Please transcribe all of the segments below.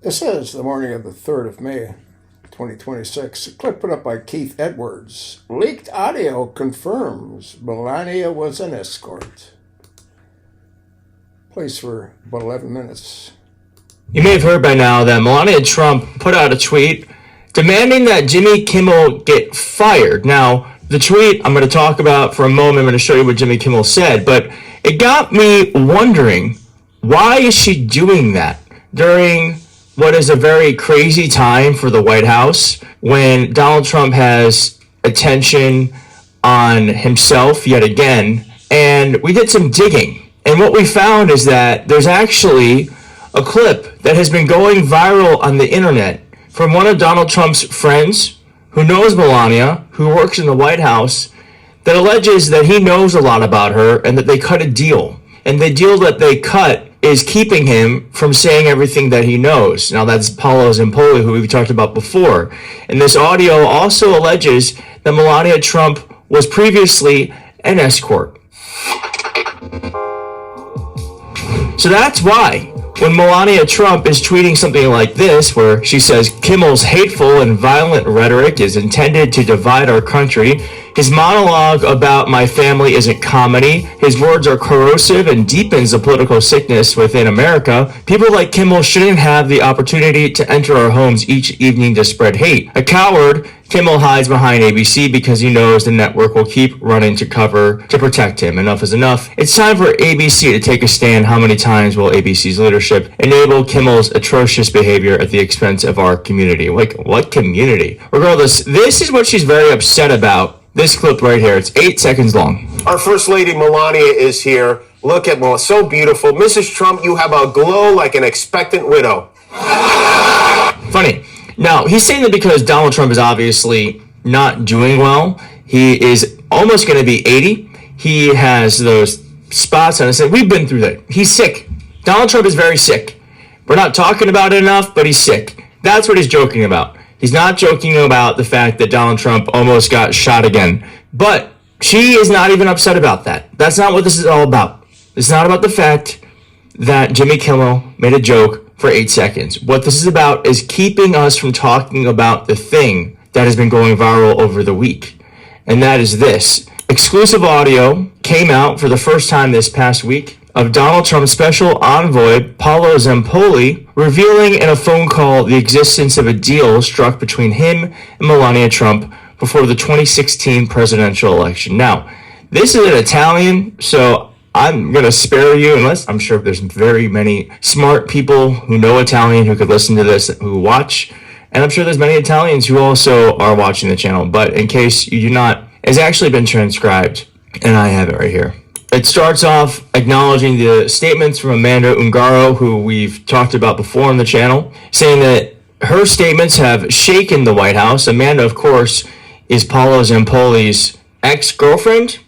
This is the morning of the 3rd of May, 2026. A clip put up by Keith Edwards. Leaked audio confirms Melania was an escort. Plays for about 11 minutes. You may have heard by now that Melania Trump put out a tweet demanding that Jimmy Kimmel get fired. Now, the tweet I'm going to talk about for a moment. I'm going to show you what Jimmy Kimmel said, but it got me wondering, why is she doing that during what is a very crazy time for the White House when Donald Trump has attention on himself yet again? And we did some digging, and what we found is that there's actually a clip that has been going viral on the internet from one of Donald Trump's friends who knows Melania, who works in the White House, that alleges that he knows a lot about her and that they cut a deal. And the deal that they cut is keeping him from saying everything that he knows. Now, that's Paolo Zampoli, who we've talked about before. And this audio also alleges that Melania Trump was previously an escort. So that's why when Melania Trump is tweeting something like this, where she says Kimmel's hateful and violent rhetoric is intended to divide our country, his monologue about my family isn't comedy, his words are corrosive and deepens the political sickness within America, people like Kimmel shouldn't have the opportunity to enter our homes each evening to spread hate. A coward, Kimmel hides behind ABC because he knows the network will keep running to cover to protect him. Enough is enough. It's time for ABC to take a stand. How many times will ABC's leadership enable Kimmel's atrocious behavior at the expense of our community? Like, what community? Regardless, this is what she's very upset about. This clip right here, it's 8 seconds long. Our First Lady Melania is here. Look at Melania, so beautiful. Mrs. Trump, you have a glow like an expectant widow. Funny. Now, he's saying that because Donald Trump is obviously not doing well. He is almost going to be 80. He has those spots on his head. We've been through that. He's sick. Donald Trump is very sick. We're not talking about it enough, but he's sick. That's what he's joking about. He's not joking about the fact that Donald Trump almost got shot again. But she is not even upset about that. That's not what this is all about. It's not about the fact that Jimmy Kimmel made a joke for 8 seconds. What this is about is keeping us from talking about the thing that has been going viral over the week. And that is this. Exclusive audio came out for the first time this past week of Donald Trump's special envoy, Paolo Zampoli, revealing in a phone call the existence of a deal struck between him and Melania Trump before the 2016 presidential election. Now, this is an Italian, so I'm going to spare you, unless I'm sure there's very many smart people who know Italian who could listen to this, who watch, and I'm sure there's many Italians who also are watching the channel, but in case you do not, it's actually been transcribed, and I have it right here. It starts off acknowledging the statements from Amanda Ungaro, who we've talked about before on the channel, saying that her statements have shaken the White House. Amanda, of course, is Paolo Zampoli's ex-girlfriend,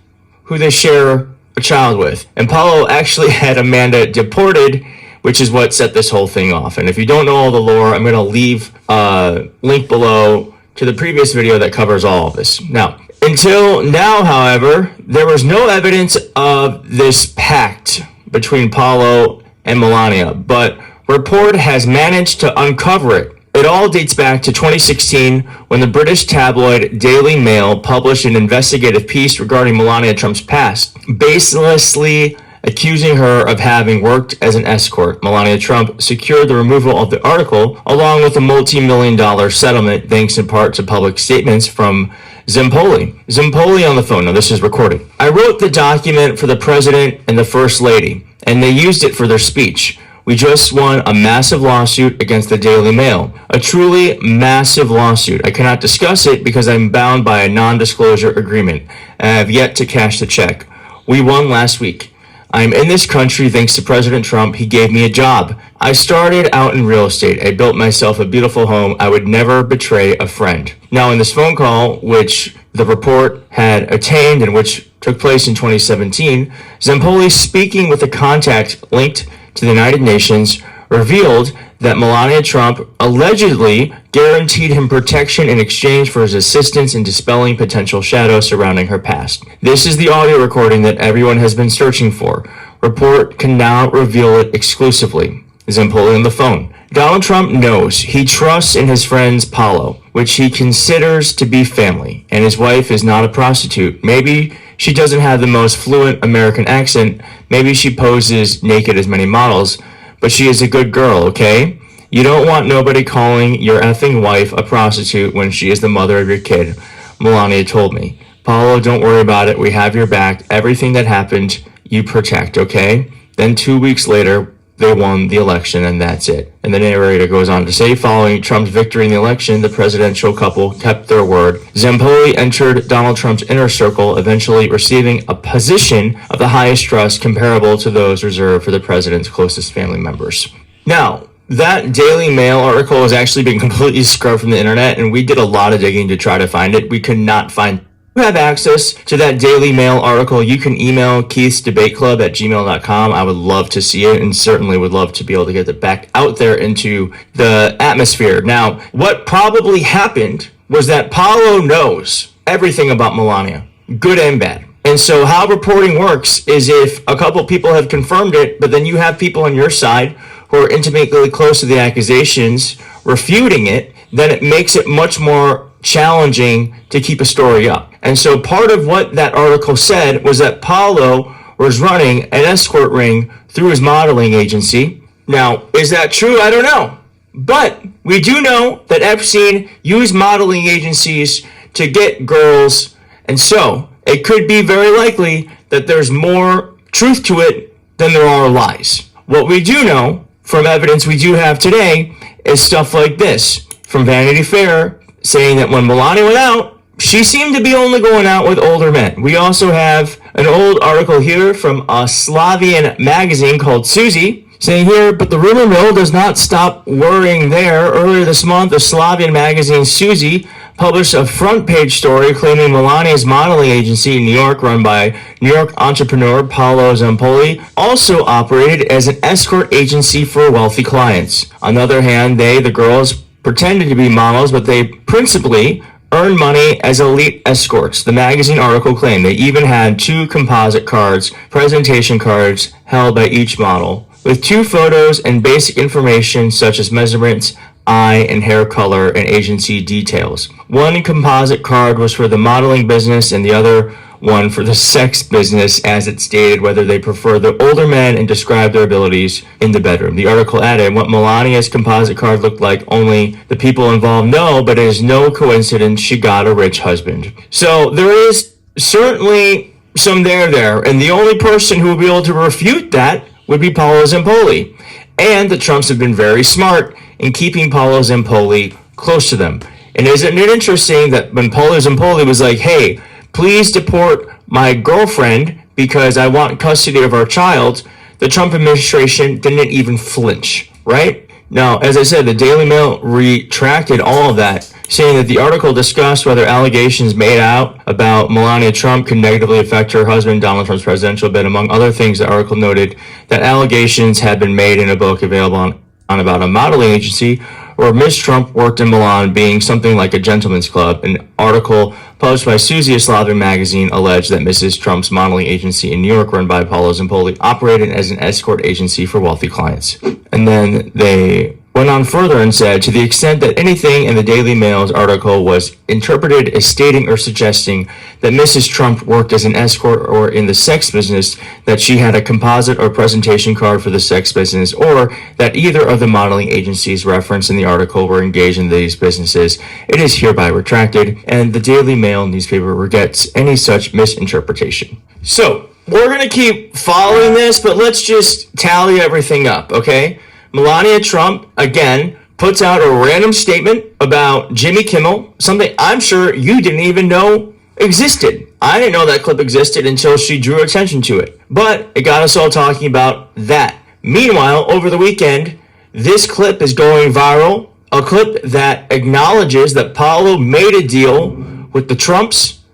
who they share a child with. And Paolo actually had Amanda deported, which is what set this whole thing off. And if you don't know all the lore, I'm going to leave a link below to the previous video that covers all of this. Now, until now, however, there was no evidence of this pact between Paolo and Melania, but Report has managed to uncover it. It all dates back to 2016 when the British tabloid Daily Mail published an investigative piece regarding Melania Trump's past, baselessly accusing her of having worked as an escort. Melania Trump secured the removal of the article along with a multi-million-dollar settlement thanks in part to public statements from Zampoli. Zampoli on the phone. Now, this is recorded. I wrote the document for the president and the first lady, and they used it for their speech. We just won a massive lawsuit against the Daily Mail. A truly massive lawsuit. I cannot discuss it because I'm bound by a non-disclosure agreement. I have yet to cash the check. We won last week. I'm in this country thanks to President Trump. He gave me a job. I started out in real estate. I built myself a beautiful home. I would never betray a friend. Now, in this phone call, which the report had attained and which took place in 2017, Zampoli, speaking with a contact linked to the United Nations, revealed that Melania Trump allegedly guaranteed him protection in exchange for his assistance in dispelling potential shadows surrounding her past. This is the audio recording that everyone has been searching for. Report can now reveal it exclusively. Zampoli on the phone. Donald Trump knows he trusts in his friends Paulo, which he considers to be family, and his wife is not a prostitute. Maybe she doesn't have the most fluent American accent. Maybe she poses naked as many models, but she is a good girl, okay? You don't want nobody calling your effing wife a prostitute when she is the mother of your kid, Melania told me. Paulo, don't worry about it. We have your back. Everything that happened, you protect, okay? Then 2 weeks later, they won the election, and that's it. And the narrator goes on to say, following Trump's victory in the election, the presidential couple kept their word. Zampoli entered Donald Trump's inner circle, eventually receiving a position of the highest trust comparable to those reserved for the president's closest family members. Now, that Daily Mail article has actually been completely scrubbed from the internet, and we did a lot of digging to try to find it. We could not find. If you have access to that Daily Mail article, you can email keithsdebateclub@gmail.com. I would love to see it, and certainly would love to be able to get it back out there into the atmosphere. Now, what probably happened was that Paulo knows everything about Melania, good and bad. And so how reporting works is if a couple people have confirmed it, but then you have people on your side who are intimately close to the accusations refuting it, then it makes it much more challenging to keep a story up. And so part of what that article said was that Paulo was running an escort ring through his modeling agency. Now, is that true? I don't know. But we do know that Epstein used modeling agencies to get girls, and so it could be very likely that there's more truth to it than there are lies. What we do know from evidence we do have today is stuff like this from Vanity Fair, saying that when Melania went out, she seemed to be only going out with older men. We also have an old article here from a Slavian magazine called Susie, saying here, but the rumor mill does not stop worrying there. Earlier this month, the Slavian magazine Susie published a front page story claiming Melania's modeling agency in New York, run by New York entrepreneur Paolo Zampoli, also operated as an escort agency for wealthy clients. On the other hand, the girls, pretended to be models, but they principally earned money as elite escorts. The magazine article claimed they even had 2 composite cards, presentation cards, held by each model, with 2 photos and basic information such as measurements, eye and hair color, and agency details. One composite card was for the modeling business and the other one for the sex business, as it stated whether they prefer the older men and described their abilities in the bedroom. The article added, what Melania's composite card looked like, only the people involved know, but it is no coincidence she got a rich husband. So there is certainly some there, and the only person who will be able to refute that would be Paolo Zampoli. And the Trumps have been very smart in keeping Paolo Zampoli close to them. And isn't it interesting that when Paolo Zampoli was like, hey, please deport my girlfriend because I want custody of our child, the Trump administration didn't even flinch, right? Now, as I said, the Daily Mail retracted all of that, saying that the article discussed whether allegations made out about Melania Trump could negatively affect her husband, Donald Trump's presidential bid. Among other things, the article noted that allegations had been made in a book available on about a modeling agency where Ms. Trump worked in Milan, being something like a gentleman's club. An article published by Susie, a Slavic magazine, alleged that Mrs. Trump's modeling agency in New York, run by Paolo Zampoli, operated as an escort agency for wealthy clients. And then they went on further and said, to the extent that anything in the Daily Mail's article was interpreted as stating or suggesting that Mrs. Trump worked as an escort or in the sex business, that she had a composite or presentation card for the sex business, or that either of the modeling agencies referenced in the article were engaged in these businesses, it is hereby retracted, and the Daily Mail newspaper regrets any such misinterpretation. So, we're going to keep following this, but let's just tally everything up, okay? Melania Trump, again, puts out a random statement about Jimmy Kimmel, something I'm sure you didn't even know existed. I didn't know that clip existed until she drew attention to it. But it got us all talking about that. Meanwhile, over the weekend, this clip is going viral, a clip that acknowledges that Paulo made a deal with the Trumps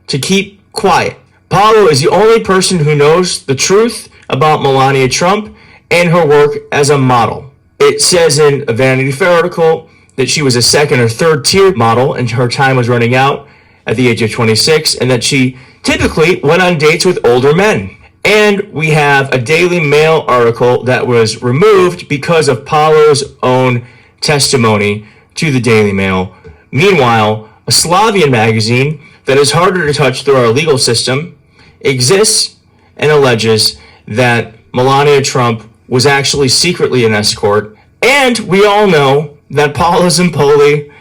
to keep quiet. Paulo is the only person who knows the truth about Melania Trump and her work as a model. It says in a Vanity Fair article that she was a second or third tier model and her time was running out at the age of 26, and that she typically went on dates with older men. And we have a Daily Mail article that was removed because of Paulo's own testimony to the Daily Mail. Meanwhile, a Slavian magazine that is harder to touch through our legal system exists and alleges that Melania Trump was actually secretly an escort. And we all know that Paolo Zampoli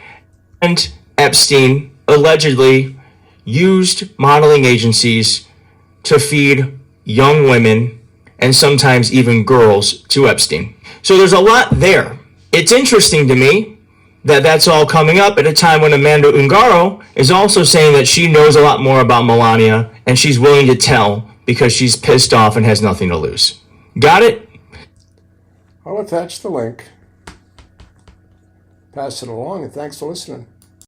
and Epstein allegedly used modeling agencies to feed young women and sometimes even girls to Epstein. So there's a lot there. It's interesting to me that that's all coming up at a time when Amanda Ungaro is also saying that she knows a lot more about Melania and she's willing to tell because she's pissed off and has nothing to lose. Got it? I'll attach the link. Pass it along, and thanks for listening.